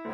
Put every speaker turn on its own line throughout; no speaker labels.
The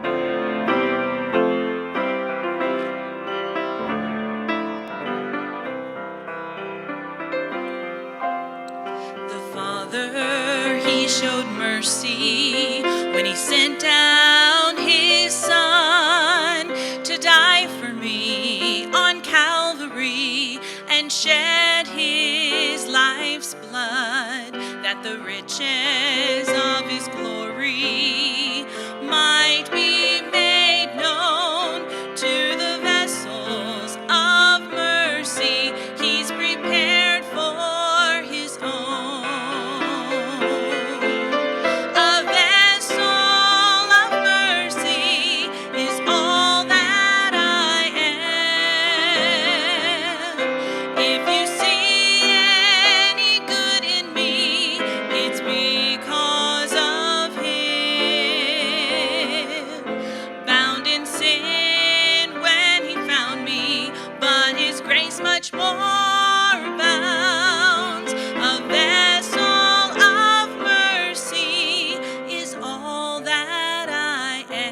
Father, He showed mercy when He sent down His Son to die for me on Calvary and shed His life's blood, that the riches of His glory might be made known to the vessels of mercy He's prepared for His own. A vessel of mercy is all that I am. If you see any good in me, it's because of Him. Bound in sin when He found me, but His grace much more abounds. A vessel of mercy is all that I am.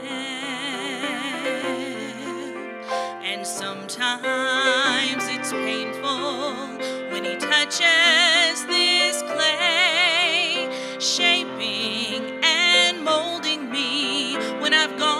And sometimes it's painful when He touches this clay, shaping and molding me when I've gone